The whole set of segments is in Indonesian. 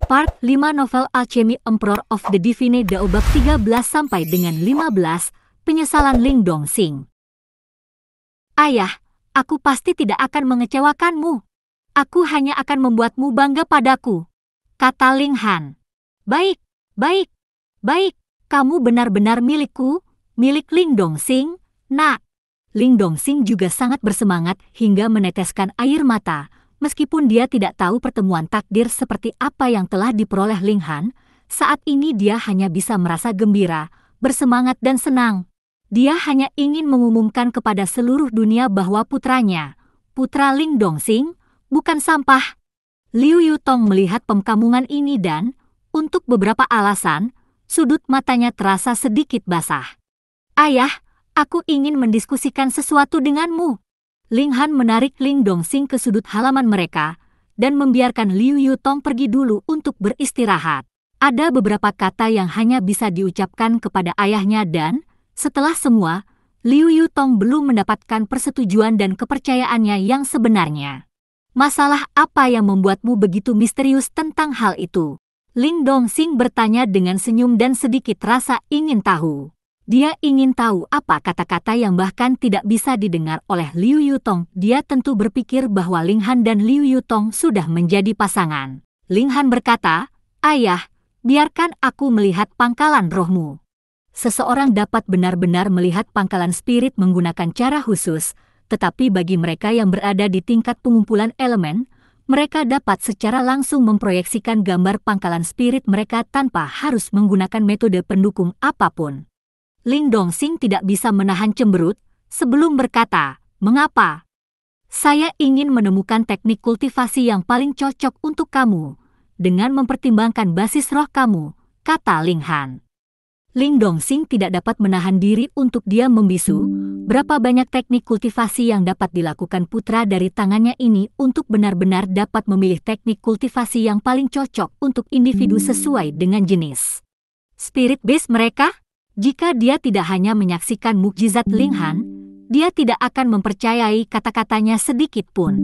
Part 5 Novel Alchemy Emperor of the Divine Dao Bab 13 sampai dengan 15, Penyesalan Ling Dongxing. Ayah, aku pasti tidak akan mengecewakanmu. Aku hanya akan membuatmu bangga padaku, kata Ling Han. Baik, baik, baik, kamu benar-benar milikku, milik Ling Dongxing, nak. Ling Dongxing juga sangat bersemangat hingga meneteskan air mata. Meskipun dia tidak tahu pertemuan takdir seperti apa yang telah diperoleh Ling Han, saat ini dia hanya bisa merasa gembira, bersemangat dan senang. Dia hanya ingin mengumumkan kepada seluruh dunia bahwa putranya, putra Ling Dongxing, bukan sampah. Liu Yutong melihat pemkamungan ini dan, untuk beberapa alasan, sudut matanya terasa sedikit basah. Ayah, aku ingin mendiskusikan sesuatu denganmu. Ling Han menarik Ling Dongxing ke sudut halaman mereka dan membiarkan Liu Yutong pergi dulu untuk beristirahat. Ada beberapa kata yang hanya bisa diucapkan kepada ayahnya dan, setelah semua, Liu Yutong belum mendapatkan persetujuan dan kepercayaannya yang sebenarnya. Masalah apa yang membuatmu begitu misterius tentang hal itu? Ling Dongxing bertanya dengan senyum dan sedikit rasa ingin tahu. Dia ingin tahu apa kata-kata yang bahkan tidak bisa didengar oleh Liu Yutong. Dia tentu berpikir bahwa Ling Han dan Liu Yutong sudah menjadi pasangan. Ling Han berkata, Ayah, biarkan aku melihat pangkalan rohmu. Seseorang dapat benar-benar melihat pangkalan spirit menggunakan cara khusus, tetapi bagi mereka yang berada di tingkat pengumpulan elemen, mereka dapat secara langsung memproyeksikan gambar pangkalan spirit mereka tanpa harus menggunakan metode pendukung apapun. Ling Dongxing tidak bisa menahan cemberut sebelum berkata, mengapa? Saya ingin menemukan teknik kultivasi yang paling cocok untuk kamu, dengan mempertimbangkan basis roh kamu, kata Ling Han. Ling Dongxing tidak dapat menahan diri untuk dia membisu, berapa banyak teknik kultivasi yang dapat dilakukan putra dari tangannya ini untuk benar-benar dapat memilih teknik kultivasi yang paling cocok untuk individu sesuai dengan jenis spirit base mereka? Jika dia tidak hanya menyaksikan mukjizat Ling Han, dia tidak akan mempercayai kata-katanya sedikit pun.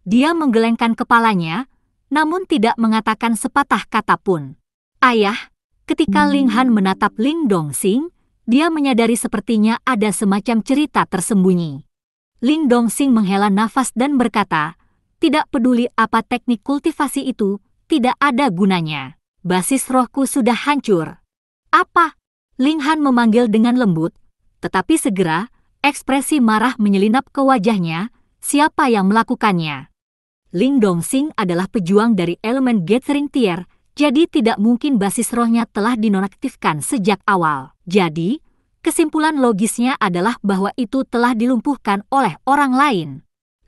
Dia menggelengkan kepalanya, namun tidak mengatakan sepatah kata pun. Ayah, ketika Ling Han menatap Ling Dongxing, dia menyadari sepertinya ada semacam cerita tersembunyi. Ling Dongxing menghela nafas dan berkata, tidak peduli apa teknik kultivasi itu, tidak ada gunanya. Basis rohku sudah hancur. Apa? Ling Han memanggil dengan lembut, tetapi segera, ekspresi marah menyelinap ke wajahnya, siapa yang melakukannya? Ling Dongxing adalah pejuang dari elemen Gathering Tier, jadi tidak mungkin basis rohnya telah dinonaktifkan sejak awal. Jadi, kesimpulan logisnya adalah bahwa itu telah dilumpuhkan oleh orang lain.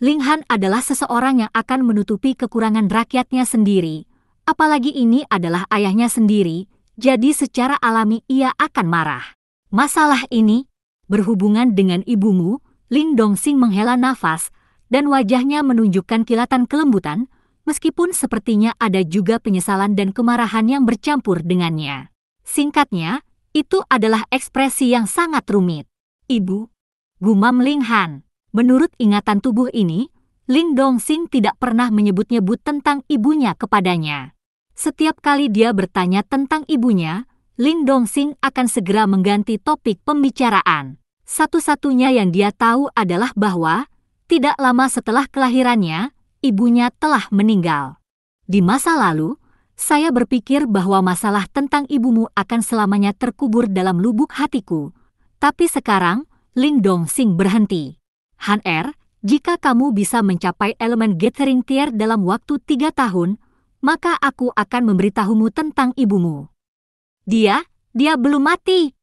Ling Han adalah seseorang yang akan menutupi kekurangan rakyatnya sendiri, apalagi ini adalah ayahnya sendiri. Jadi secara alami ia akan marah. Masalah ini berhubungan dengan ibumu. Ling Dongxing menghela nafas dan wajahnya menunjukkan kilatan kelembutan, meskipun sepertinya ada juga penyesalan dan kemarahan yang bercampur dengannya. Singkatnya, itu adalah ekspresi yang sangat rumit. Ibu, gumam Ling Han. Menurut ingatan tubuh ini, Ling Dongxing tidak pernah menyebut-nyebut tentang ibunya kepadanya. Setiap kali dia bertanya tentang ibunya, Ling Dongxing akan segera mengganti topik pembicaraan. Satu-satunya yang dia tahu adalah bahwa, tidak lama setelah kelahirannya, ibunya telah meninggal. Di masa lalu, saya berpikir bahwa masalah tentang ibumu akan selamanya terkubur dalam lubuk hatiku. Tapi sekarang, Ling Dongxing berhenti. Han jika kamu bisa mencapai elemen Gathering Tier dalam waktu 3 tahun, maka aku akan memberitahumu tentang ibumu. Dia belum mati.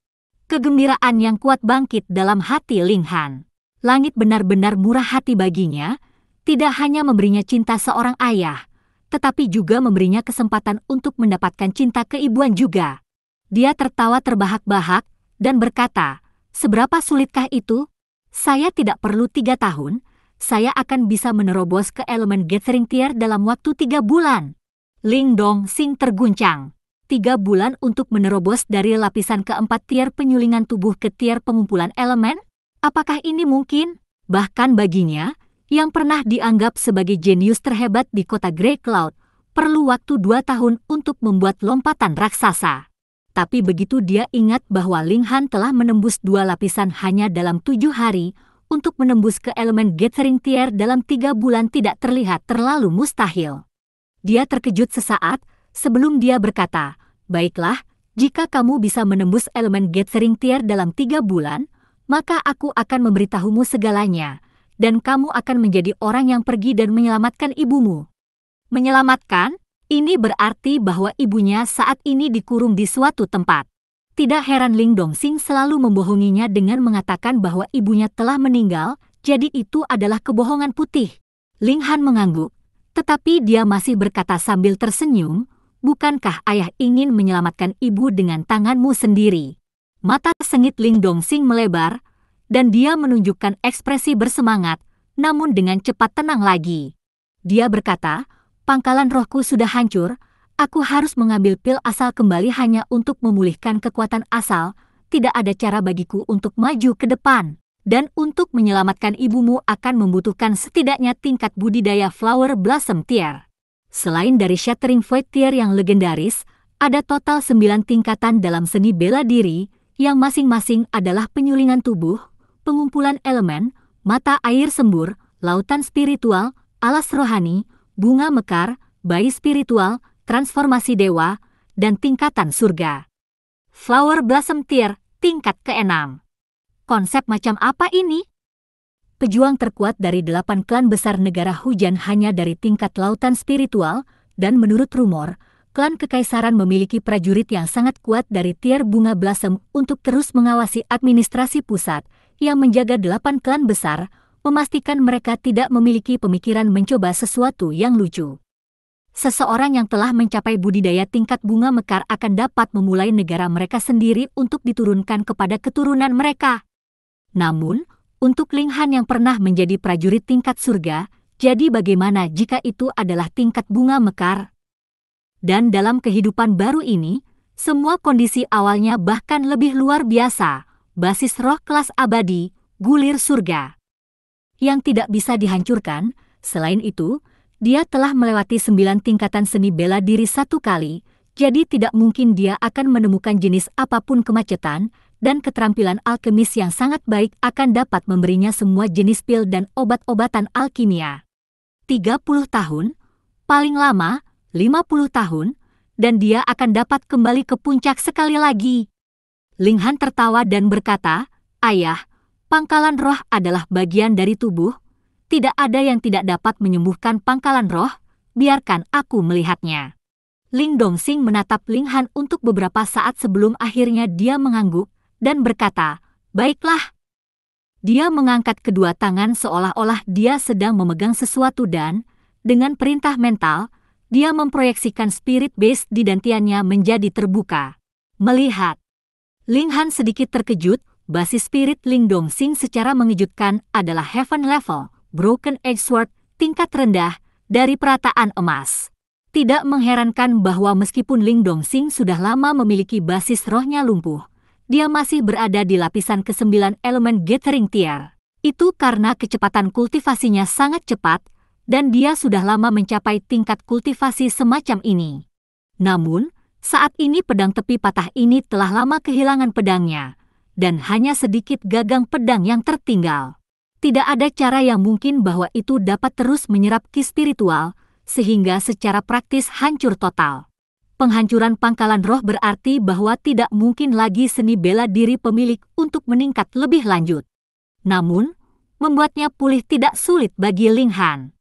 Kegembiraan yang kuat bangkit dalam hati Ling Han. Langit benar-benar murah hati baginya, tidak hanya memberinya cinta seorang ayah, tetapi juga memberinya kesempatan untuk mendapatkan cinta keibuan juga. Dia tertawa terbahak-bahak dan berkata, seberapa sulitkah itu? Saya tidak perlu 3 tahun, saya akan bisa menerobos ke elemen Gathering Tier dalam waktu 3 bulan. Ling Dongxing terguncang. 3 bulan untuk menerobos dari lapisan keempat tier penyulingan tubuh ke tier pengumpulan elemen? Apakah ini mungkin? Bahkan baginya, yang pernah dianggap sebagai jenius terhebat di kota Grey Cloud, perlu waktu 2 tahun untuk membuat lompatan raksasa. Tapi begitu dia ingat bahwa Ling Han telah menembus 2 lapisan hanya dalam 7 hari, untuk menembus ke elemen Gathering Tier dalam 3 bulan tidak terlihat terlalu mustahil. Dia terkejut sesaat, sebelum dia berkata, "Baiklah, jika kamu bisa menembus elemen Gathering Tier dalam 3 bulan, maka aku akan memberitahumu segalanya, dan kamu akan menjadi orang yang pergi dan menyelamatkan ibumu." Menyelamatkan? Ini berarti bahwa ibunya saat ini dikurung di suatu tempat. Tidak heran Ling Dongxing selalu membohonginya dengan mengatakan bahwa ibunya telah meninggal, jadi itu adalah kebohongan putih. Ling Han mengangguk, tetapi dia masih berkata sambil tersenyum, "Bukankah ayah ingin menyelamatkan ibu dengan tanganmu sendiri?" Mata sengit Ling Dongxing melebar, dan dia menunjukkan ekspresi bersemangat, namun dengan cepat tenang lagi. Dia berkata, "Pangkalan rohku sudah hancur. Aku harus mengambil pil asal kembali hanya untuk memulihkan kekuatan asal. Tidak ada cara bagiku untuk maju ke depan. Dan untuk menyelamatkan ibumu akan membutuhkan setidaknya tingkat budidaya Flower Blossom Tier. Selain dari Shattering Void Tier yang legendaris, ada total 9 tingkatan dalam seni bela diri, yang masing-masing adalah penyulingan tubuh, pengumpulan elemen, mata air sembur, lautan spiritual, alas rohani, bunga mekar, bayi spiritual, transformasi dewa, dan tingkatan surga. Flower Blossom Tier, tingkat ke-6. Konsep macam apa ini? Pejuang terkuat dari 8 klan besar negara hujan hanya dari tingkat lautan spiritual, dan menurut rumor, klan kekaisaran memiliki prajurit yang sangat kuat dari tier bunga blossom untuk terus mengawasi administrasi pusat, yang menjaga 8 klan besar, memastikan mereka tidak memiliki pemikiran mencoba sesuatu yang lucu. Seseorang yang telah mencapai budidaya tingkat bunga mekar akan dapat memulai negara mereka sendiri untuk diturunkan kepada keturunan mereka. Namun, untuk Ling Han yang pernah menjadi prajurit tingkat surga, jadi bagaimana jika itu adalah tingkat bunga mekar? Dan dalam kehidupan baru ini, semua kondisi awalnya bahkan lebih luar biasa, basis roh kelas abadi, gulir surga. Yang tidak bisa dihancurkan, selain itu, dia telah melewati 9 tingkatan seni bela diri 1 kali, jadi tidak mungkin dia akan menemukan jenis apapun kemacetan, dan keterampilan alkemis yang sangat baik akan dapat memberinya semua jenis pil dan obat-obatan alkimia. 30 tahun, paling lama 50 tahun, dan dia akan dapat kembali ke puncak sekali lagi. Ling Han tertawa dan berkata, "Ayah, pangkalan roh adalah bagian dari tubuh. Tidak ada yang tidak dapat menyembuhkan pangkalan roh, biarkan aku melihatnya." Ling Dongxing menatap Ling Han untuk beberapa saat sebelum akhirnya dia mengangguk dan berkata, "Baiklah." Dia mengangkat kedua tangan seolah-olah dia sedang memegang sesuatu dan, dengan perintah mental, dia memproyeksikan spirit base di dantiannya menjadi terbuka. Melihat Ling Han sedikit terkejut, basis spirit Ling Dongxing secara mengejutkan adalah Heaven Level, Broken Edge Sword, tingkat rendah, dari perataan emas. Tidak mengherankan bahwa meskipun Ling Dongxing sudah lama memiliki basis rohnya lumpuh, dia masih berada di lapisan ke-9 elemen Gathering Tier. Itu karena kecepatan kultivasinya sangat cepat, dan dia sudah lama mencapai tingkat kultivasi semacam ini. Namun, saat ini pedang tepi patah ini telah lama kehilangan pedangnya, dan hanya sedikit gagang pedang yang tertinggal. Tidak ada cara yang mungkin bahwa itu dapat terus menyerap ki spiritual, sehingga secara praktis hancur total. Penghancuran pangkalan roh berarti bahwa tidak mungkin lagi seni bela diri pemilik untuk meningkat lebih lanjut. Namun, membuatnya pulih tidak sulit bagi Ling Han.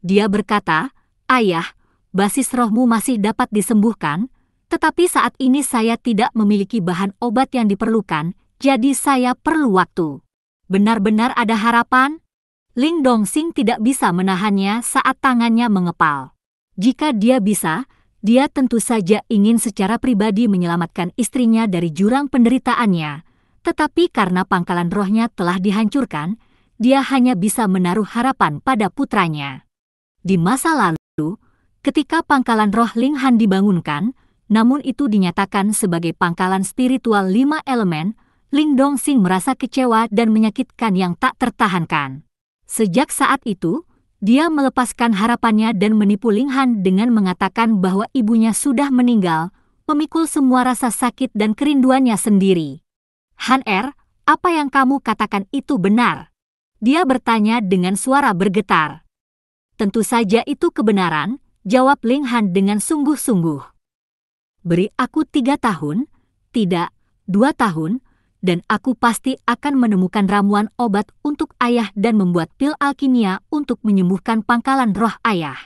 Dia berkata, "Ayah, basis rohmu masih dapat disembuhkan, tetapi saat ini saya tidak memiliki bahan obat yang diperlukan, jadi saya perlu waktu. Benar-benar ada harapan?" Ling Dongxing tidak bisa menahannya saat tangannya mengepal. Jika dia bisa, dia tentu saja ingin secara pribadi menyelamatkan istrinya dari jurang penderitaannya, tetapi karena pangkalan rohnya telah dihancurkan, dia hanya bisa menaruh harapan pada putranya. Di masa lalu, ketika pangkalan roh Ling Han dibangunkan, namun itu dinyatakan sebagai pangkalan spiritual 5 elemen, Ling Dongxing merasa kecewa dan menyakitkan yang tak tertahankan. Sejak saat itu, Dia melepaskan harapannya dan menipu Ling Han dengan mengatakan bahwa ibunya sudah meninggal, memikul semua rasa sakit dan kerinduannya sendiri. Han apa yang kamu katakan itu benar? Dia bertanya dengan suara bergetar. Tentu saja itu kebenaran, jawab Ling Han dengan sungguh-sungguh. Beri aku 3 tahun, tidak, 2 tahun, dan aku pasti akan menemukan ramuan obat untuk ayah dan membuat pil alkimia untuk menyembuhkan pangkalan roh ayah.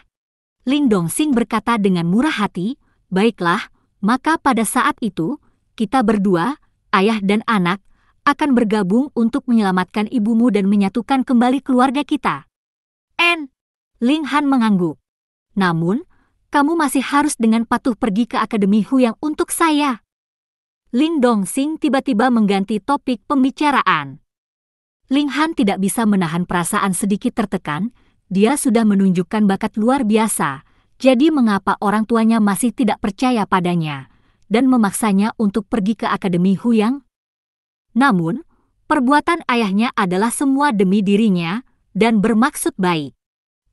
Ling Dongxing berkata dengan murah hati, baiklah, maka pada saat itu, kita berdua, ayah dan anak, akan bergabung untuk menyelamatkan ibumu dan menyatukan kembali keluarga kita. Ling Han mengangguk. Namun, kamu masih harus dengan patuh pergi ke Akademi Huyang untuk saya. Ling Dongxing tiba-tiba mengganti topik pembicaraan. Ling Han tidak bisa menahan perasaan sedikit tertekan, dia sudah menunjukkan bakat luar biasa, jadi mengapa orang tuanya masih tidak percaya padanya, dan memaksanya untuk pergi ke Akademi Huyang? Namun, perbuatan ayahnya adalah semua demi dirinya, dan bermaksud baik.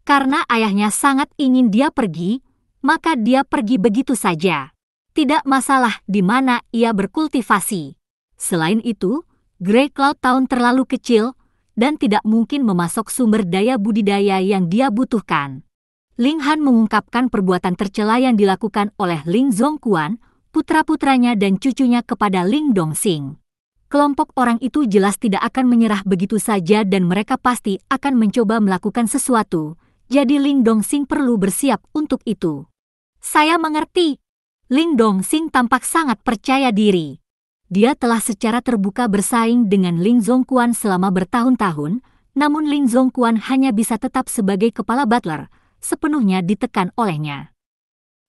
Karena ayahnya sangat ingin dia pergi, maka dia pergi begitu saja. Tidak masalah di mana ia berkultivasi. Selain itu, Grey Cloud Town terlalu kecil dan tidak mungkin memasok sumber daya budidaya yang dia butuhkan. Ling Han mengungkapkan perbuatan tercela yang dilakukan oleh Ling Zongquan, putra-putranya dan cucunya kepada Ling Dongxing. Kelompok orang itu jelas tidak akan menyerah begitu saja dan mereka pasti akan mencoba melakukan sesuatu, jadi Ling Dongxing perlu bersiap untuk itu. Saya mengerti. Ling Dongxing tampak sangat percaya diri. Dia telah secara terbuka bersaing dengan Ling Zongquan selama bertahun-tahun, namun Ling Zongquan hanya bisa tetap sebagai kepala butler, sepenuhnya ditekan olehnya.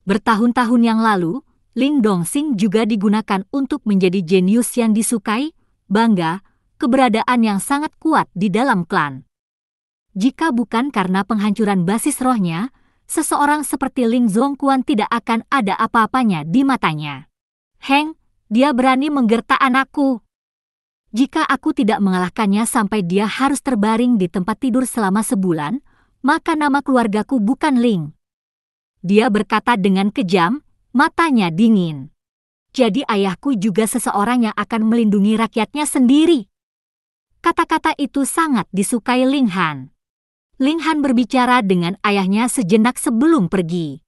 Bertahun-tahun yang lalu, Ling Dongxing juga digunakan untuk menjadi jenius yang disukai, bangga, keberadaan yang sangat kuat di dalam klan. Jika bukan karena penghancuran basis rohnya, seseorang seperti Ling Zongquan tidak akan ada apa-apanya di matanya. Dia berani menggertak anakku. Jika aku tidak mengalahkannya sampai dia harus terbaring di tempat tidur selama sebulan, maka nama keluargaku bukan Ling. Dia berkata dengan kejam, matanya dingin. Jadi ayahku juga seseorang yang akan melindungi rakyatnya sendiri. Kata-kata itu sangat disukai Ling Han. Ling Han berbicara dengan ayahnya sejenak sebelum pergi.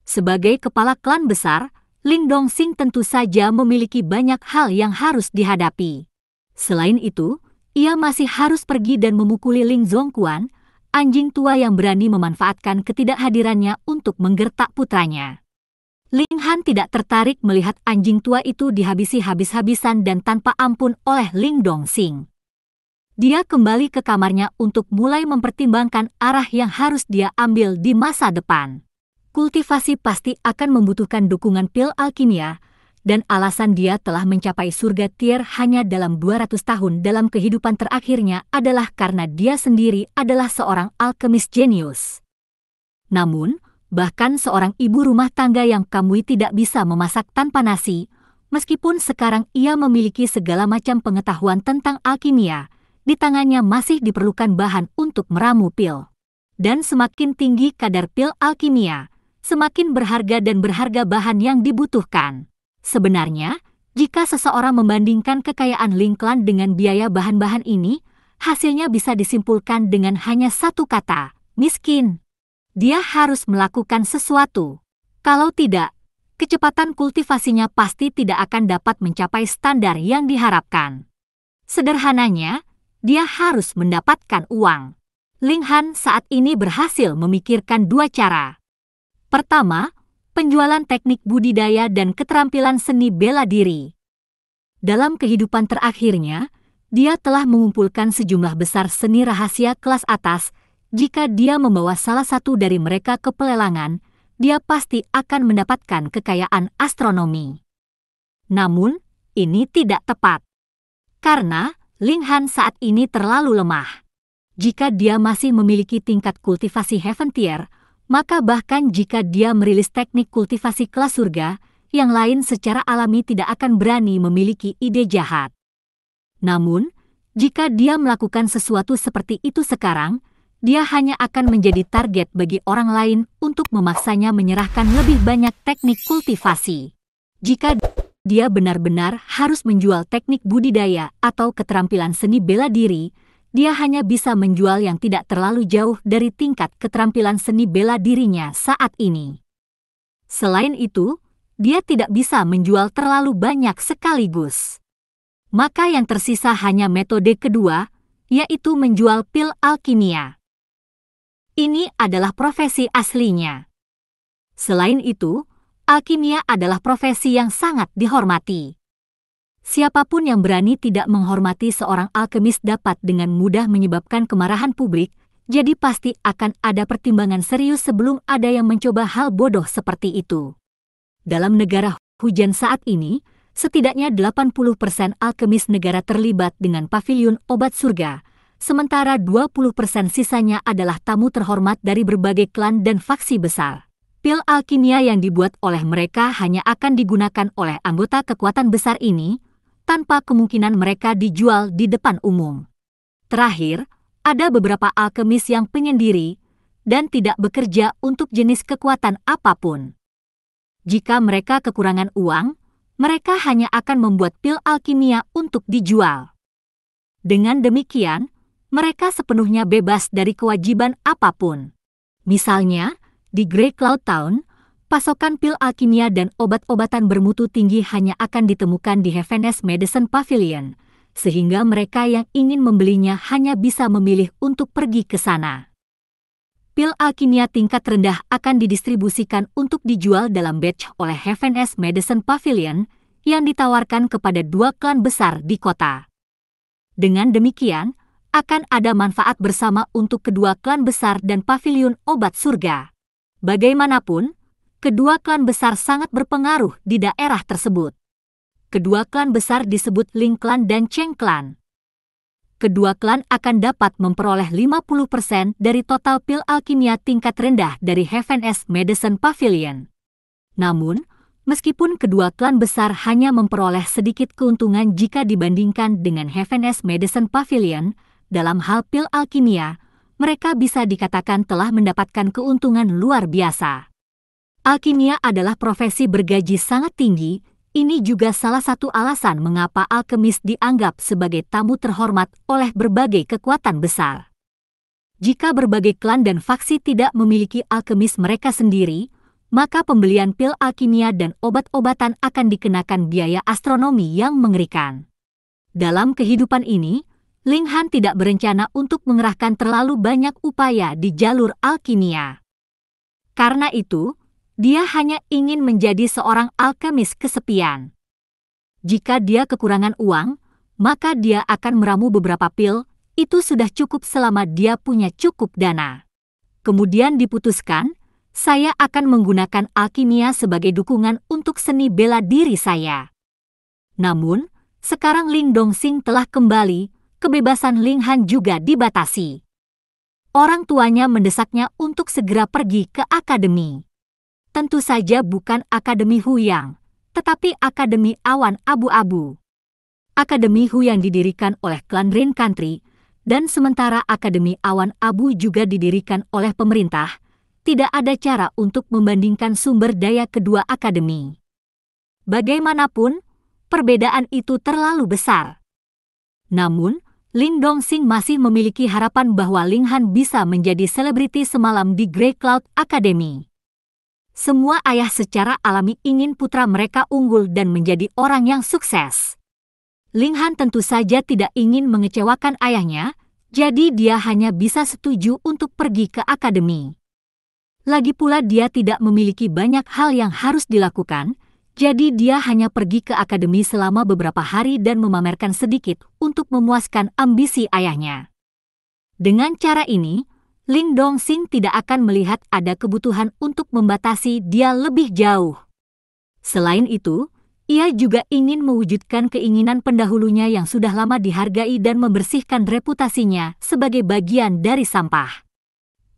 Sebagai kepala klan besar, Ling Dongxing tentu saja memiliki banyak hal yang harus dihadapi. Selain itu, ia masih harus pergi dan memukuli Ling Zongquan, anjing tua yang berani memanfaatkan ketidakhadirannya untuk menggertak putranya. Ling Han tidak tertarik melihat anjing tua itu dihabisi habis-habisan dan tanpa ampun oleh Ling Dongxing. Dia kembali ke kamarnya untuk mulai mempertimbangkan arah yang harus dia ambil di masa depan. Kultivasi pasti akan membutuhkan dukungan pil alkimia, dan alasan dia telah mencapai surga tier hanya dalam 200 tahun dalam kehidupan terakhirnya adalah karena dia sendiri adalah seorang alkemis jenius. Namun, bahkan seorang ibu rumah tangga yang kamui tidak bisa memasak tanpa nasi, meskipun sekarang ia memiliki segala macam pengetahuan tentang alkimia, di tangannya masih diperlukan bahan untuk meramu pil. Dan semakin tinggi kadar pil alkimia, semakin berharga dan berharga bahan yang dibutuhkan. Sebenarnya, jika seseorang membandingkan kekayaan Ling Clan dengan biaya bahan-bahan ini, hasilnya bisa disimpulkan dengan hanya satu kata, miskin. Dia harus melakukan sesuatu. Kalau tidak, kecepatan kultivasinya pasti tidak akan dapat mencapai standar yang diharapkan. Sederhananya, dia harus mendapatkan uang. Ling Han saat ini berhasil memikirkan 2 cara. Pertama, penjualan teknik budidaya dan keterampilan seni bela diri. Dalam kehidupan terakhirnya, dia telah mengumpulkan sejumlah besar seni rahasia kelas atas. Jika dia membawa salah satu dari mereka ke pelelangan, dia pasti akan mendapatkan kekayaan astronomi. Namun, ini tidak tepat. Karena Ling Han saat ini terlalu lemah. Jika dia masih memiliki tingkat kultivasi Heaven Tier, maka bahkan jika dia merilis teknik kultivasi kelas surga, yang lain secara alami tidak akan berani memiliki ide jahat. Namun, jika dia melakukan sesuatu seperti itu sekarang, dia hanya akan menjadi target bagi orang lain untuk memaksanya menyerahkan lebih banyak teknik kultivasi. Jika dia benar-benar harus menjual teknik budidaya atau keterampilan seni bela diri, dia hanya bisa menjual yang tidak terlalu jauh dari tingkat keterampilan seni bela dirinya saat ini. Selain itu, dia tidak bisa menjual terlalu banyak sekaligus. Maka yang tersisa hanya metode kedua, yaitu menjual pil alkimia. Ini adalah profesi aslinya. Selain itu, alkimia adalah profesi yang sangat dihormati. Siapapun yang berani tidak menghormati seorang alkemis dapat dengan mudah menyebabkan kemarahan publik, jadi pasti akan ada pertimbangan serius sebelum ada yang mencoba hal bodoh seperti itu. Dalam negara hujan saat ini, setidaknya 80% alkemis negara terlibat dengan paviliun obat surga, sementara 20% sisanya adalah tamu terhormat dari berbagai klan dan faksi besar. Pil alkimia yang dibuat oleh mereka hanya akan digunakan oleh anggota kekuatan besar ini, tanpa kemungkinan mereka dijual di depan umum. Terakhir, ada beberapa alkemis yang penyendiri dan tidak bekerja untuk jenis kekuatan apapun. Jika mereka kekurangan uang, mereka hanya akan membuat pil alkimia untuk dijual. Dengan demikian, mereka sepenuhnya bebas dari kewajiban apapun. Misalnya, di Grey Cloud Town, pasokan pil alkimia dan obat-obatan bermutu tinggi hanya akan ditemukan di Heaven's Medicine Pavilion, sehingga mereka yang ingin membelinya hanya bisa memilih untuk pergi ke sana. Pil alkimia tingkat rendah akan didistribusikan untuk dijual dalam batch oleh Heaven's Medicine Pavilion yang ditawarkan kepada 2 klan besar di kota. Dengan demikian, akan ada manfaat bersama untuk kedua klan besar dan paviliun obat surga. Bagaimanapun, kedua klan besar sangat berpengaruh di daerah tersebut. Kedua klan besar disebut Ling Clan dan Cheng Clan. Kedua klan akan dapat memperoleh 50% dari total pil alkimia tingkat rendah dari Heaven's Medicine Pavilion. Namun, meskipun kedua klan besar hanya memperoleh sedikit keuntungan jika dibandingkan dengan Heaven's Medicine Pavilion, dalam hal pil alkimia, mereka bisa dikatakan telah mendapatkan keuntungan luar biasa. Alkimia adalah profesi bergaji sangat tinggi. Ini juga salah satu alasan mengapa alkemis dianggap sebagai tamu terhormat oleh berbagai kekuatan besar. Jika berbagai klan dan faksi tidak memiliki alkemis mereka sendiri, maka pembelian pil alkimia dan obat-obatan akan dikenakan biaya astronomi yang mengerikan. Dalam kehidupan ini, Ling Han tidak berencana untuk mengerahkan terlalu banyak upaya di jalur alkimia. Karena itu, dia hanya ingin menjadi seorang alkemis kesepian. Jika dia kekurangan uang, maka dia akan meramu beberapa pil, itu sudah cukup selama dia punya cukup dana. Kemudian diputuskan, saya akan menggunakan alkimia sebagai dukungan untuk seni bela diri saya. Namun, sekarang Ling Dongxing telah kembali, kebebasan Ling Han juga dibatasi. Orang tuanya mendesaknya untuk segera pergi ke akademi. Tentu saja bukan Akademi Huyang, tetapi Akademi Awan Abu-Abu. Akademi Huyang didirikan oleh klan Rain Country, dan sementara Akademi Awan Abu juga didirikan oleh pemerintah, tidak ada cara untuk membandingkan sumber daya kedua akademi. Bagaimanapun, perbedaan itu terlalu besar. Namun, Ling Dongxing masih memiliki harapan bahwa Ling Han bisa menjadi selebriti semalam di Grey Cloud Academy. Semua ayah secara alami ingin putra mereka unggul dan menjadi orang yang sukses. Ling Han tentu saja tidak ingin mengecewakan ayahnya, jadi dia hanya bisa setuju untuk pergi ke akademi. Lagi pula dia tidak memiliki banyak hal yang harus dilakukan, jadi dia hanya pergi ke akademi selama beberapa hari dan memamerkan sedikit untuk memuaskan ambisi ayahnya. Dengan cara ini, Ling Dongxing tidak akan melihat ada kebutuhan untuk membatasi dia lebih jauh. Selain itu, ia juga ingin mewujudkan keinginan pendahulunya yang sudah lama dihargai dan membersihkan reputasinya sebagai bagian dari sampah.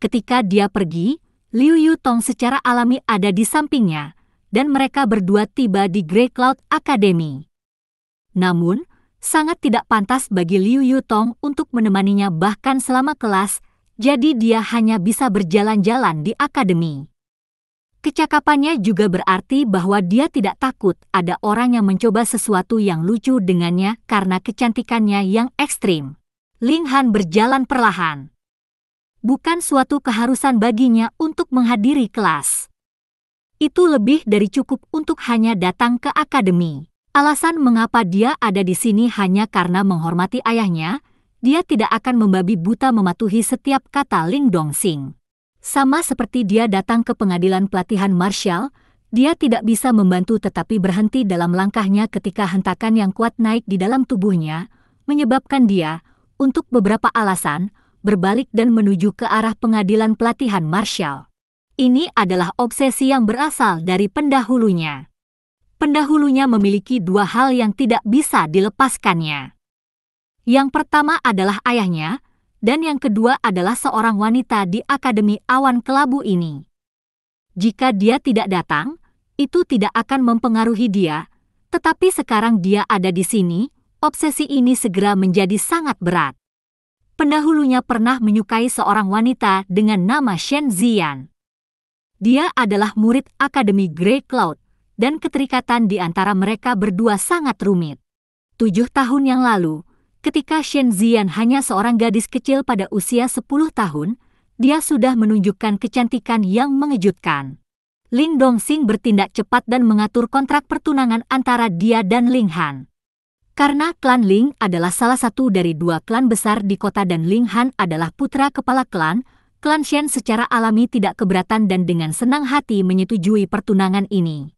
Ketika dia pergi, Liu Yutong secara alami ada di sampingnya, dan mereka berdua tiba di Grey Cloud Academy. Namun, sangat tidak pantas bagi Liu Yutong untuk menemaninya bahkan selama kelas, jadi dia hanya bisa berjalan-jalan di akademi. Kecakapannya juga berarti bahwa dia tidak takut ada orang yang mencoba sesuatu yang lucu dengannya karena kecantikannya yang ekstrim. Ling Han berjalan perlahan. Bukan suatu keharusan baginya untuk menghadiri kelas. Itu lebih dari cukup untuk hanya datang ke akademi. Alasan mengapa dia ada di sini hanya karena menghormati ayahnya, dia tidak akan membabi buta mematuhi setiap kata Ling Dongxing. Sama seperti dia datang ke pengadilan pelatihan martial, dia tidak bisa membantu tetapi berhenti dalam langkahnya ketika hentakan yang kuat naik di dalam tubuhnya, menyebabkan dia, untuk beberapa alasan, berbalik dan menuju ke arah pengadilan pelatihan martial. Ini adalah obsesi yang berasal dari pendahulunya. Pendahulunya memiliki dua hal yang tidak bisa dilepaskannya. Yang pertama adalah ayahnya, dan yang kedua adalah seorang wanita di Akademi Awan Kelabu ini. Jika dia tidak datang, itu tidak akan mempengaruhi dia, tetapi sekarang dia ada di sini, obsesi ini segera menjadi sangat berat. Pendahulunya pernah menyukai seorang wanita dengan nama Shen Ziyan. Dia adalah murid Akademi Grey Cloud, dan keterikatan di antara mereka berdua sangat rumit. 7 tahun yang lalu, ketika Shen Ziyan hanya seorang gadis kecil pada usia 10 tahun, dia sudah menunjukkan kecantikan yang mengejutkan. Ling Dongxing bertindak cepat dan mengatur kontrak pertunangan antara dia dan Ling Han. Karena klan Ling adalah salah satu dari 2 klan besar di kota dan Ling Han adalah putra kepala klan, klan Shen secara alami tidak keberatan dan dengan senang hati menyetujui pertunangan ini.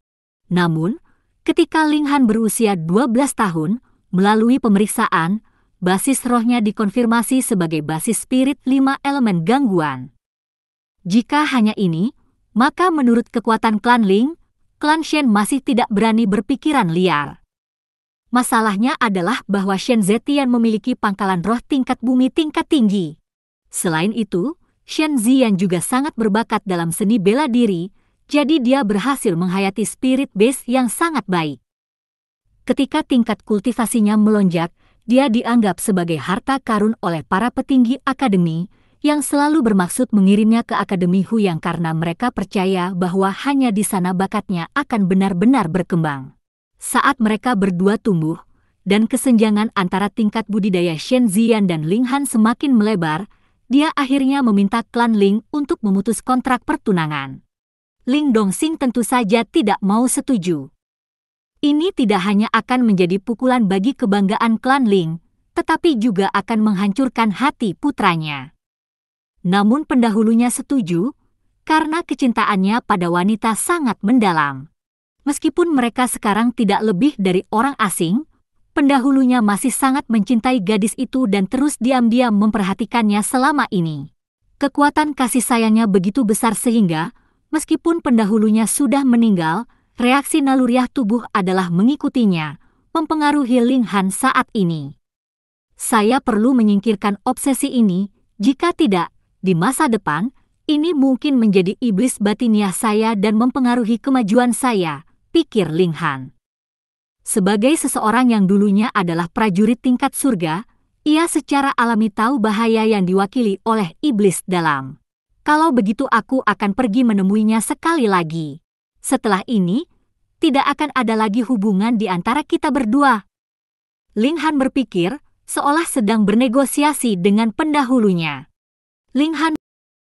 Namun, ketika Ling Han berusia 12 tahun, melalui pemeriksaan, basis rohnya dikonfirmasi sebagai basis spirit 5 elemen gangguan. Jika hanya ini, maka menurut kekuatan klan Ling, klan Shen masih tidak berani berpikiran liar. Masalahnya adalah bahwa Shen Zetian memiliki pangkalan roh tingkat bumi tingkat tinggi. Selain itu, Shen Ziyan juga sangat berbakat dalam seni bela diri, jadi dia berhasil menghayati spirit base yang sangat baik. Ketika tingkat kultivasinya melonjak, dia dianggap sebagai harta karun oleh para petinggi akademi, yang selalu bermaksud mengirimnya ke Akademi Huyang karena mereka percaya bahwa hanya di sana bakatnya akan benar-benar berkembang. Saat mereka berdua tumbuh, dan kesenjangan antara tingkat budidaya Shen Ziyan dan Ling Han semakin melebar, dia akhirnya meminta klan Ling untuk memutus kontrak pertunangan. Ling Dongxing tentu saja tidak mau setuju. Ini tidak hanya akan menjadi pukulan bagi kebanggaan klan Ling, tetapi juga akan menghancurkan hati putranya. Namun pendahulunya setuju, karena kecintaannya pada wanita sangat mendalam. Meskipun mereka sekarang tidak lebih dari orang asing, pendahulunya masih sangat mencintai gadis itu dan terus diam-diam memperhatikannya selama ini. Kekuatan kasih sayangnya begitu besar sehingga, meskipun pendahulunya sudah meninggal, reaksi naluriah tubuh adalah mengikutinya, mempengaruhi Ling Han saat ini. Saya perlu menyingkirkan obsesi ini, jika tidak, di masa depan, ini mungkin menjadi iblis batiniah saya dan mempengaruhi kemajuan saya, pikir Ling Han. Sebagai seseorang yang dulunya adalah prajurit tingkat surga, ia secara alami tahu bahaya yang diwakili oleh iblis dalam. Kalau begitu aku akan pergi menemuinya sekali lagi. Setelah ini, tidak akan ada lagi hubungan di antara kita berdua. Ling Han berpikir, seolah sedang bernegosiasi dengan pendahulunya. Ling Han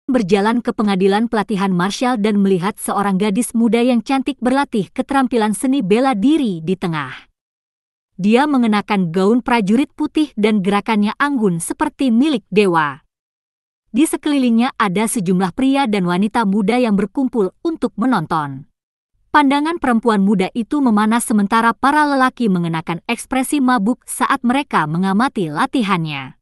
berjalan ke pengadilan pelatihan martial dan melihat seorang gadis muda yang cantik berlatih keterampilan seni bela diri di tengah. Dia mengenakan gaun prajurit putih dan gerakannya anggun seperti milik dewa. Di sekelilingnya ada sejumlah pria dan wanita muda yang berkumpul untuk menonton. Pandangan perempuan muda itu memanas sementara para lelaki mengenakan ekspresi mabuk saat mereka mengamati latihannya.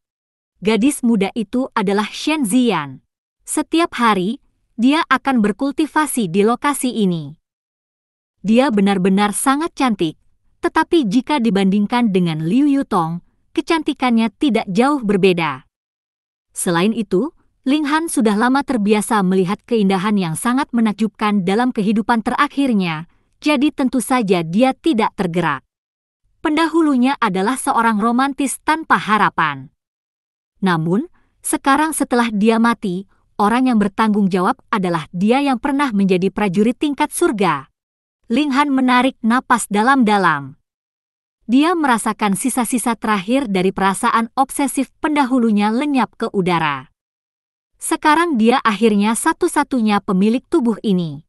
Gadis muda itu adalah Shen Ziyan. Setiap hari, dia akan berkultivasi di lokasi ini. Dia benar-benar sangat cantik, tetapi jika dibandingkan dengan Liu Yutong, kecantikannya tidak jauh berbeda. Selain itu, Ling Han sudah lama terbiasa melihat keindahan yang sangat menakjubkan dalam kehidupan terakhirnya, jadi tentu saja dia tidak tergerak. Pendahulunya adalah seorang romantis tanpa harapan. Namun, Sekarang setelah dia mati, orang yang bertanggung jawab adalah dia yang pernah menjadi prajurit tingkat surga. Ling Han menarik napas dalam-dalam. Dia merasakan sisa-sisa terakhir dari perasaan obsesif pendahulunya lenyap ke udara. Sekarang dia akhirnya satu-satunya pemilik tubuh ini.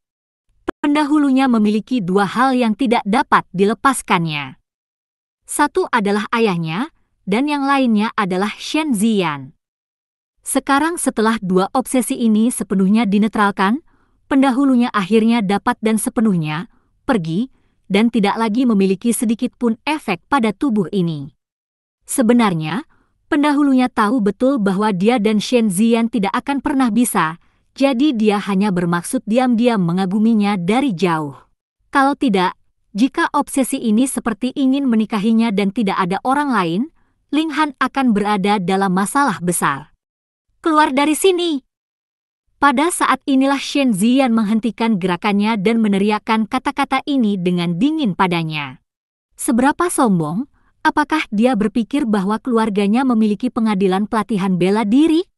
Pendahulunya memiliki dua hal yang tidak dapat dilepaskannya. Satu adalah ayahnya, dan yang lainnya adalah Shen Ziyan. Sekarang setelah dua obsesi ini sepenuhnya dinetralkan, pendahulunya akhirnya dapat dan sepenuhnya pergi, dan tidak lagi memiliki sedikit pun efek pada tubuh ini. Sebenarnya, pendahulunya tahu betul bahwa dia dan Shen Ziyan tidak akan pernah bisa, jadi dia hanya bermaksud diam-diam mengaguminya dari jauh. Kalau tidak, jika obsesi ini seperti ingin menikahinya dan tidak ada orang lain, Ling Han akan berada dalam masalah besar. Keluar dari sini! Pada saat inilah Shen Ziyan menghentikan gerakannya dan meneriakkan kata-kata ini dengan dingin padanya. Seberapa sombong, apakah dia berpikir bahwa keluarganya memiliki pengadilan pelatihan bela diri?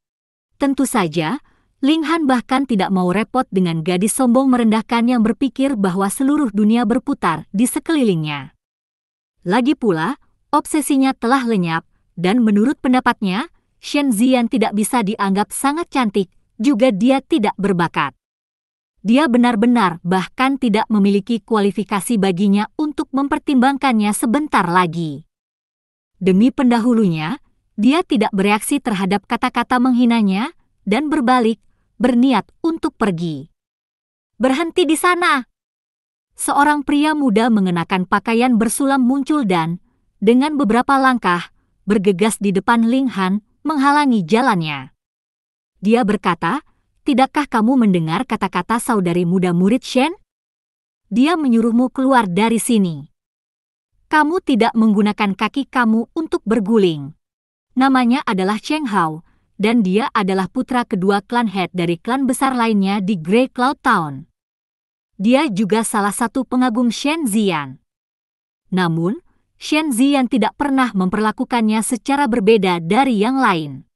Tentu saja, Ling Han bahkan tidak mau repot dengan gadis sombong merendahkan yang berpikir bahwa seluruh dunia berputar di sekelilingnya. Lagi pula, obsesinya telah lenyap, dan menurut pendapatnya, Shen Ziyan tidak bisa dianggap sangat cantik, juga dia tidak berbakat. Dia benar-benar bahkan tidak memiliki kualifikasi baginya untuk mempertimbangkannya sebentar lagi. Demi pendahulunya, dia tidak bereaksi terhadap kata-kata menghinanya, dan berbalik, berniat untuk pergi. Berhenti di sana! Seorang pria muda mengenakan pakaian bersulam muncul dan, dengan beberapa langkah, bergegas di depan Ling Han, menghalangi jalannya. Dia berkata, "Tidakkah kamu mendengar kata-kata saudari muda murid Shen? Dia menyuruhmu keluar dari sini. Kamu tidak menggunakan kaki kamu untuk berguling." Namanya adalah Cheng Hao, dan dia adalah putra kedua klan head dari klan besar lainnya di Grey Cloud Town. Dia juga salah satu pengagum Shen Ziyan. Namun, Shen Ziyan tidak pernah memperlakukannya secara berbeda dari yang lain.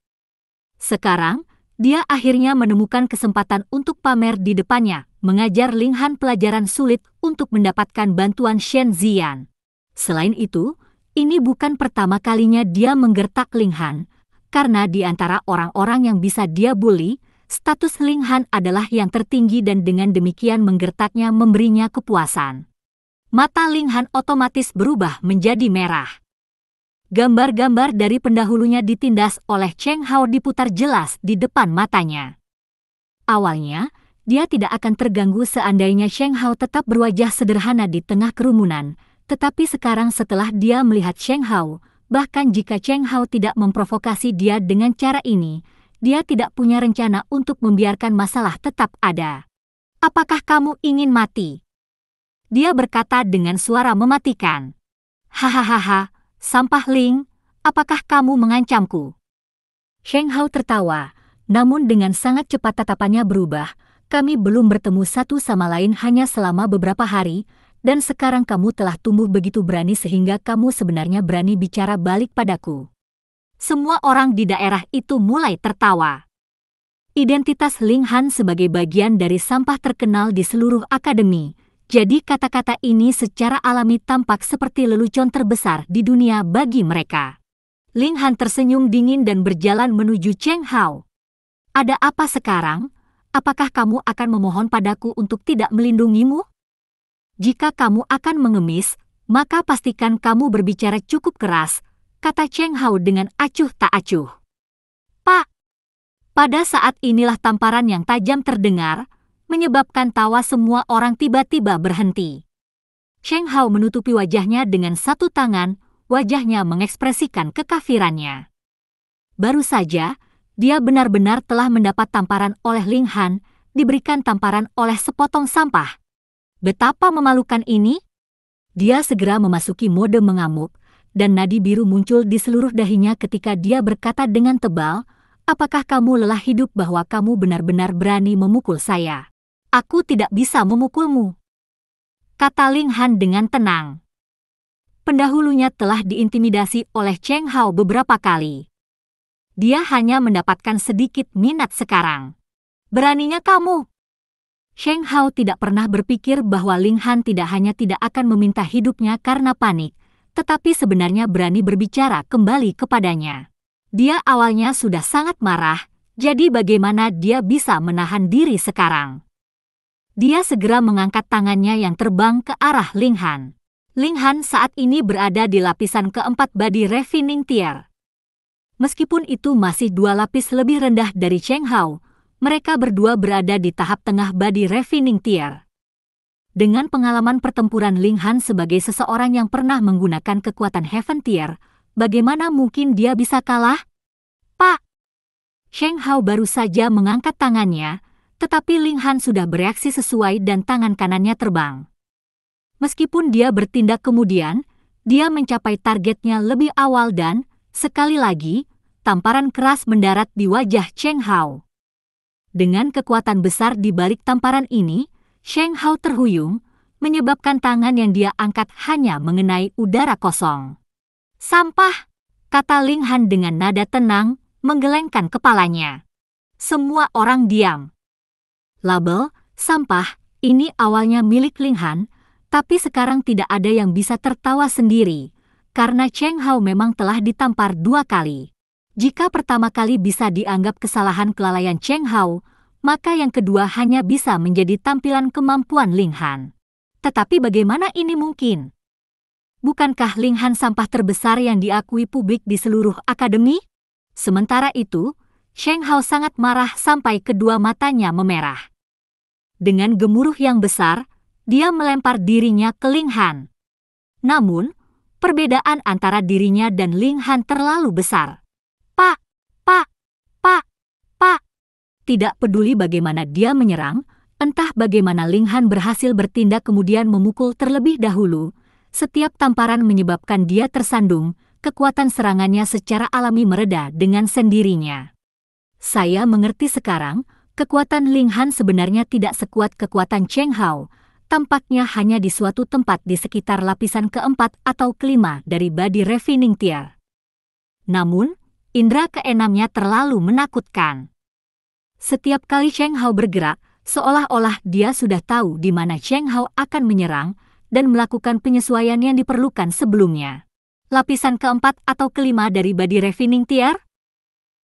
Sekarang, dia akhirnya menemukan kesempatan untuk pamer di depannya, mengajar Ling Han pelajaran sulit untuk mendapatkan bantuan Shen Ziyan. Selain itu, ini bukan pertama kalinya dia menggertak Ling Han, karena di antara orang-orang yang bisa dia bully, status Ling Han adalah yang tertinggi dan dengan demikian menggertaknya memberinya kepuasan. Mata Ling Han otomatis berubah menjadi merah. Gambar-gambar dari pendahulunya ditindas oleh Cheng Hao diputar jelas di depan matanya. Awalnya, dia tidak akan terganggu seandainya Cheng Hao tetap berwajah sederhana di tengah kerumunan, tetapi sekarang setelah dia melihat Cheng Hao, bahkan jika Cheng Hao tidak memprovokasi dia dengan cara ini, dia tidak punya rencana untuk membiarkan masalah tetap ada. "Apakah kamu ingin mati?" Dia berkata dengan suara mematikan. "Hahaha, sampah Ling, apakah kamu mengancamku?" Cheng Hao tertawa, namun dengan sangat cepat tatapannya berubah. "Kami belum bertemu satu sama lain hanya selama beberapa hari, dan sekarang kamu telah tumbuh begitu berani sehingga kamu sebenarnya berani bicara balik padaku." Semua orang di daerah itu mulai tertawa. Identitas Ling Han sebagai bagian dari sampah terkenal di seluruh akademi, jadi kata-kata ini secara alami tampak seperti lelucon terbesar di dunia bagi mereka. Ling Han tersenyum dingin dan berjalan menuju Cheng Hao. "Ada apa sekarang? Apakah kamu akan memohon padaku untuk tidak melindungimu? Jika kamu akan mengemis, maka pastikan kamu berbicara cukup keras," kata Cheng Hao dengan acuh tak acuh. "Pak!" Pada saat inilah tamparan yang tajam terdengar, menyebabkan tawa semua orang tiba-tiba berhenti. Cheng Hao menutupi wajahnya dengan satu tangan, wajahnya mengekspresikan kekafirannya. Baru saja, dia benar-benar telah mendapat tamparan oleh Ling Han, diberikan tamparan oleh sepotong sampah. Betapa memalukan ini! Dia segera memasuki mode mengamuk, dan nadi biru muncul di seluruh dahinya ketika dia berkata dengan tebal, "Apakah kamu lelah hidup bahwa kamu benar-benar berani memukul saya? Aku tidak bisa memukulmu," kata Ling Han dengan tenang. Pendahulunya telah diintimidasi oleh Cheng Hao beberapa kali. Dia hanya mendapatkan sedikit minat sekarang. Beraninya kamu? Sheng Hao tidak pernah berpikir bahwa Ling Han tidak hanya tidak akan meminta hidupnya karena panik, tetapi sebenarnya berani berbicara kembali kepadanya. Dia awalnya sudah sangat marah, jadi bagaimana dia bisa menahan diri sekarang? Dia segera mengangkat tangannya yang terbang ke arah Ling Han. Ling Han saat ini berada di lapisan keempat body refining tier. Meskipun itu masih 2 lapis lebih rendah dari Sheng Hao, mereka berdua berada di tahap tengah body refining tier. Dengan pengalaman pertempuran Ling Han sebagai seseorang yang pernah menggunakan kekuatan Heaven tier, bagaimana mungkin dia bisa kalah? Pak! Sheng Hao baru saja mengangkat tangannya, tetapi Ling Han sudah bereaksi sesuai dan tangan kanannya terbang. Meskipun dia bertindak kemudian, dia mencapai targetnya lebih awal dan, sekali lagi, tamparan keras mendarat di wajah Sheng Hao. Dengan kekuatan besar di balik tamparan ini, Sheng Hao terhuyung, menyebabkan tangan yang dia angkat hanya mengenai udara kosong. Sampah, kata Ling Han dengan nada tenang, menggelengkan kepalanya. Semua orang diam. Label, sampah, ini awalnya milik Ling Han, tapi sekarang tidak ada yang bisa tertawa sendiri, karena Sheng Hao memang telah ditampar 2 kali. Jika pertama kali bisa dianggap kesalahan kelalaian Sheng Hao, maka yang kedua hanya bisa menjadi tampilan kemampuan Ling Han. Tetapi bagaimana ini mungkin? Bukankah Ling Han sampah terbesar yang diakui publik di seluruh akademi? Sementara itu, Sheng Hao sangat marah sampai kedua matanya memerah. Dengan gemuruh yang besar, dia melempar dirinya ke Ling Han. Namun, perbedaan antara dirinya dan Ling Han terlalu besar. Pak! Pak! Pak! Pak! Tidak peduli bagaimana dia menyerang, entah bagaimana Ling Han berhasil bertindak kemudian memukul terlebih dahulu, setiap tamparan menyebabkan dia tersandung, kekuatan serangannya secara alami mereda dengan sendirinya. Saya mengerti sekarang, kekuatan Ling Han sebenarnya tidak sekuat kekuatan Sheng Hao, tampaknya hanya di suatu tempat di sekitar lapisan keempat atau kelima dari body refining tier. Namun, indera keenamnya terlalu menakutkan. Setiap kali Sheng Hao bergerak, seolah-olah dia sudah tahu di mana Sheng Hao akan menyerang dan melakukan penyesuaian yang diperlukan sebelumnya. Lapisan keempat atau kelima dari body refining tier?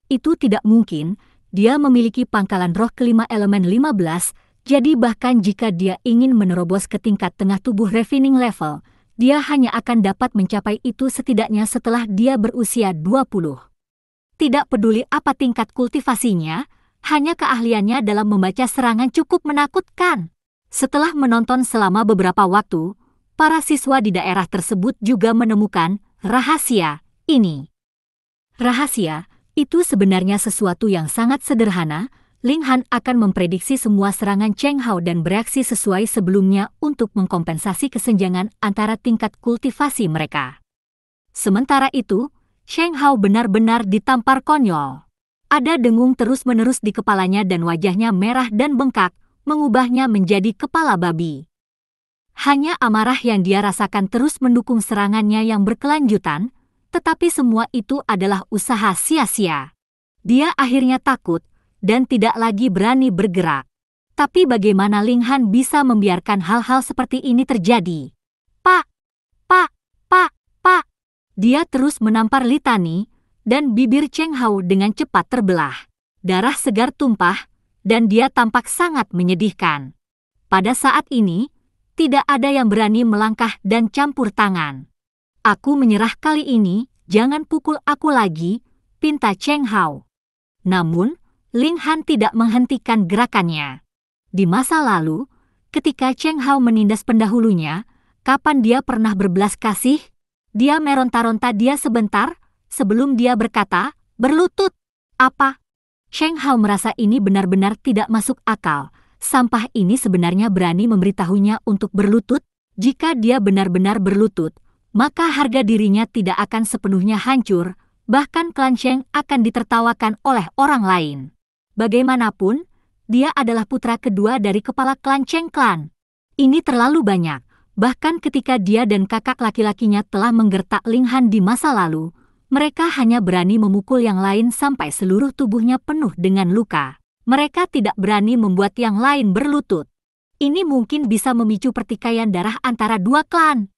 Itu tidak mungkin. Dia memiliki pangkalan roh kelima elemen 15, jadi bahkan jika dia ingin menerobos ke tingkat tengah tubuh refining level, dia hanya akan dapat mencapai itu setidaknya setelah dia berusia 20. Tidak peduli apa tingkat kultivasinya, hanya keahliannya dalam membaca serangan cukup menakutkan. Setelah menonton selama beberapa waktu, para siswa di daerah tersebut juga menemukan rahasia ini. Rahasia itu sebenarnya sesuatu yang sangat sederhana. Ling Han akan memprediksi semua serangan Sheng Hao dan bereaksi sesuai sebelumnya untuk mengkompensasi kesenjangan antara tingkat kultivasi mereka. Sementara itu, Sheng Hao benar-benar ditampar konyol. Ada dengung terus-menerus di kepalanya dan wajahnya merah dan bengkak, mengubahnya menjadi kepala babi. Hanya amarah yang dia rasakan terus mendukung serangannya yang berkelanjutan, tetapi semua itu adalah usaha sia-sia. Dia akhirnya takut dan tidak lagi berani bergerak. Tapi bagaimana Ling Han bisa membiarkan hal-hal seperti ini terjadi? Pak! Pak! Pak! Pak! Dia terus menampar litani, dan bibir Sheng Hao dengan cepat terbelah. Darah segar tumpah, dan dia tampak sangat menyedihkan. Pada saat ini, tidak ada yang berani melangkah dan campur tangan. Aku menyerah kali ini, jangan pukul aku lagi, pinta Sheng Hao. Namun, Ling Han tidak menghentikan gerakannya. Di masa lalu, ketika Sheng Hao menindas pendahulunya, kapan dia pernah berbelas kasih? Dia meronta-ronta dia sebentar, sebelum dia berkata, berlutut. Apa? Sheng Hao merasa ini benar-benar tidak masuk akal. Sampah ini sebenarnya berani memberitahunya untuk berlutut. Jika dia benar-benar berlutut, maka harga dirinya tidak akan sepenuhnya hancur, bahkan klan Sheng akan ditertawakan oleh orang lain. Bagaimanapun, dia adalah putra kedua dari kepala klan Sheng Clan. Ini terlalu banyak, bahkan ketika dia dan kakak laki-lakinya telah menggertak Ling Han di masa lalu, Mereka hanya berani memukul yang lain sampai seluruh tubuhnya penuh dengan luka. Mereka tidak berani membuat yang lain berlutut. Ini mungkin bisa memicu pertikaian darah antara dua klan.